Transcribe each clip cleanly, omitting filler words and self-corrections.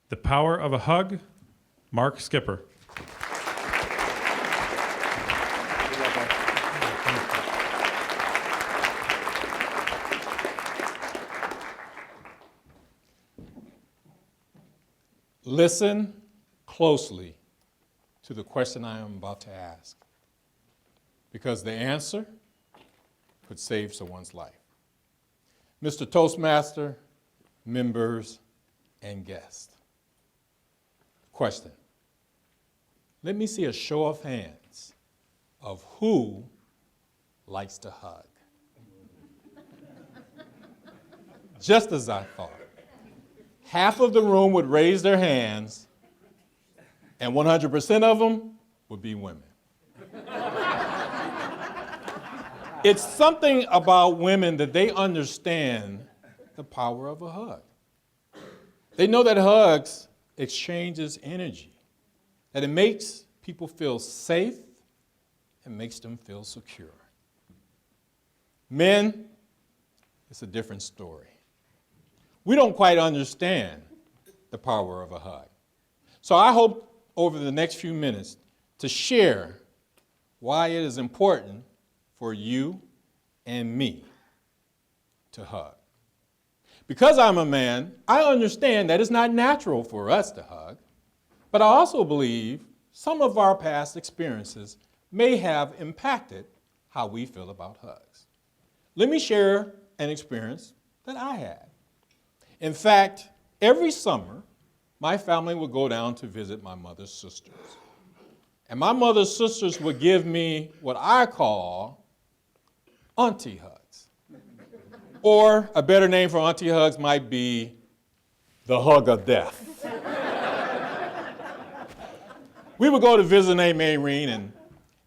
The Power of a Hug, Mark Skipper. Listen closely to the question I am about to ask, because the answer could save someone's life. Mr. Toastmaster, members, and guests. Question. Let me see a show of hands of who likes to hug. Just as I thought. Half of the room would raise their hands, and 100% of them would be women. It's something about women that they understand the power of a hug. They know that hugs exchanges energy, that it makes people feel safe and makes them feel secure. Men, it's a different story. We don't quite understand the power of a hug. So I hope over the next few minutes to share why it is important for you and me to hug. Because I'm a man, I understand that it's not natural for us to hug, but I also believe some of our past experiences may have impacted how we feel about hugs. Let me share an experience that I had. In fact, every summer, my family would go down to visit my mother's sisters. And my mother's sisters would give me what I call auntie hugs. Or a better name for auntie hugs might be the hug of death. We would go to visit Aunt Mayreen, and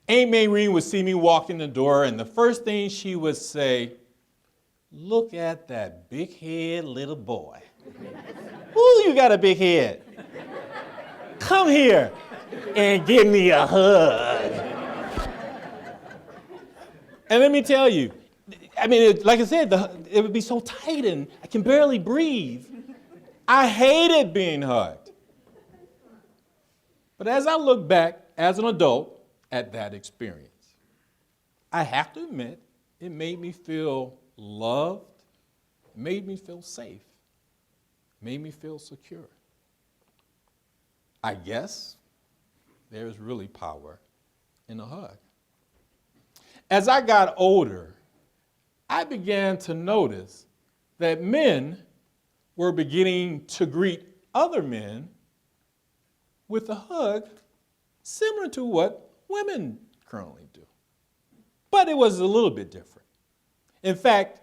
Aunt Mayreen would see me walk in the door, and the first thing she would say, "Look at that big-head little boy. Ooh, you got a big head. Come here and give me a hug." And let me tell you, like I said, it would be so tight and I can barely breathe. I hated being hugged. But as I look back as an adult at that experience, I have to admit it made me feel loved, made me feel safe, made me feel secure. I guess there is really power in a hug. As I got older, I began to notice that men were beginning to greet other men with a hug similar to what women currently do. But it was a little bit different. In fact,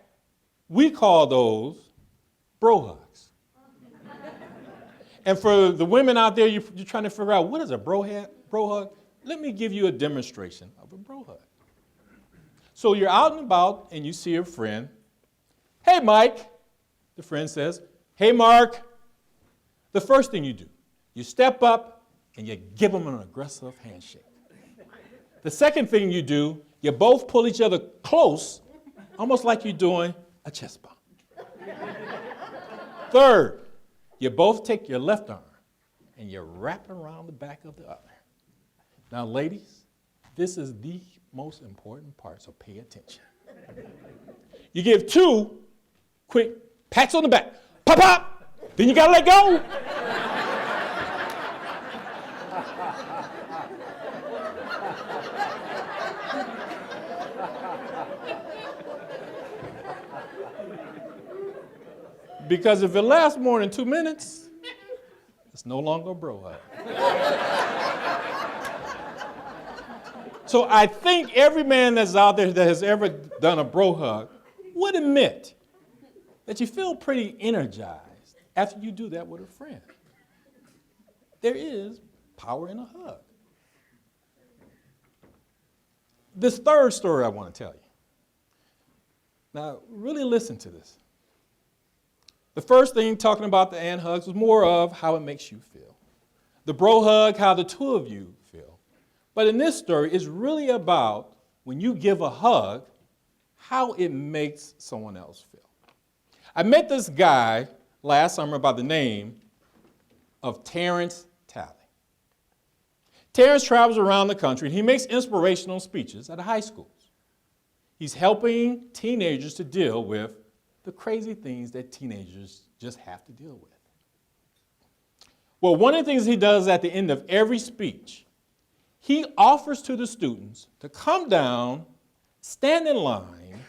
we call those bro hugs. And for the women out there, you're trying to figure out what is a bro hug? Let me give you a demonstration of a bro hug. So you're out and about and you see a friend. "Hey, Mike," the friend says. "Hey, Mark." The first thing you do, you step up and you give them an aggressive handshake. The second thing you do, you both pull each other close, almost like you're doing a chest bump. Third, you both take your left arm and you wrap it around the back of the other. Now, ladies, this is the most important part, so pay attention. You give 2 quick pats on the back. Pop, pop! Then you gotta let go. Because if it lasts more than 2 minutes, it's no longer a bro hug. So I think every man that's out there that has ever done a bro hug would admit that you feel pretty energized after you do that with a friend. There is power in a hug. This third story I want to tell you. Now, really listen to this. The first thing talking about the aunt hugs was more of how it makes you feel. The bro hug, how the two of you feel. But in this story, it's really about when you give a hug, how it makes someone else feel. I met this guy last summer by the name of Terrence Talley. Terrence travels around the country and he makes inspirational speeches at high schools. He's helping teenagers to deal with the crazy things that teenagers just have to deal with. Well, one of the things he does at the end of every speech, he offers to the students to come down, stand in line,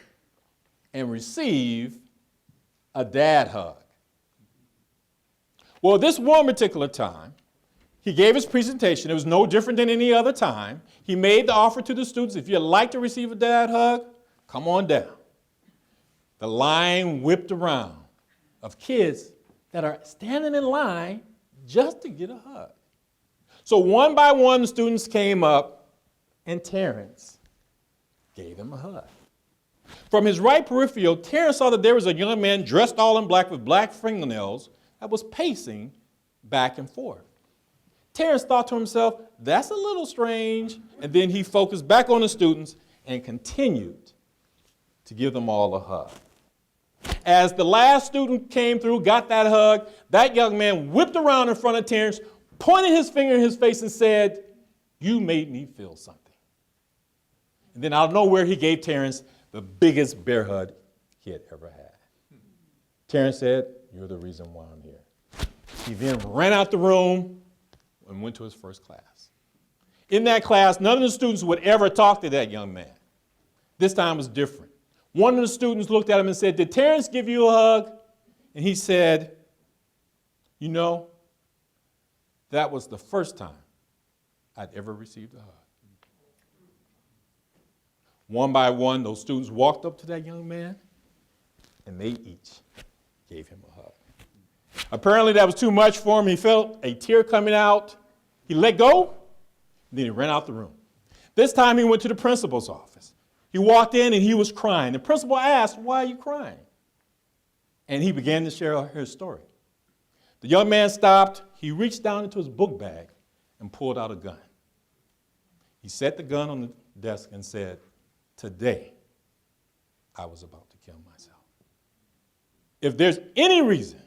and receive a dad hug. Well, this one particular time, he gave his presentation. It was no different than any other time. He made the offer to the students, if you'd like to receive a dad hug, come on down. The line whipped around of kids that are standing in line just to get a hug. So one by one, the students came up, and Terrence gave them a hug. From his right peripheral, Terrence saw that there was a young man dressed all in black with black fingernails that was pacing back and forth. Terrence thought to himself, that's a little strange, and then he focused back on the students and continued to give them all a hug. As the last student came through, got that hug, that young man whipped around in front of Terrence, pointed his finger in his face and said, "You made me feel something." And then out of nowhere, he gave Terrence the biggest bear hug he had ever had. Terrence said, "You're the reason why I'm here." He then ran out the room and went to his first class. In that class, none of the students would ever talk to that young man. This time was different. One of the students looked at him and said, "Did Terrence give you a hug?" And he said, "You know, that was the first time I'd ever received a hug." One by one, those students walked up to that young man, and they each gave him a hug. Apparently, that was too much for him. He felt a tear coming out. He let go, and then he ran out the room. This time, he went to the principal's office. He walked in, and he was crying. The principal asked, "Why are you crying?" And he began to share his story. The young man stopped. He reached down into his book bag and pulled out a gun. He set the gun on the desk and said, "Today, I was about to kill myself." If there's any reason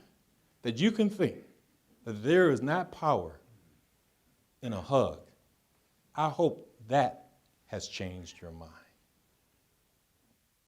that you can think that there is not power in a hug, I hope that has changed your mind.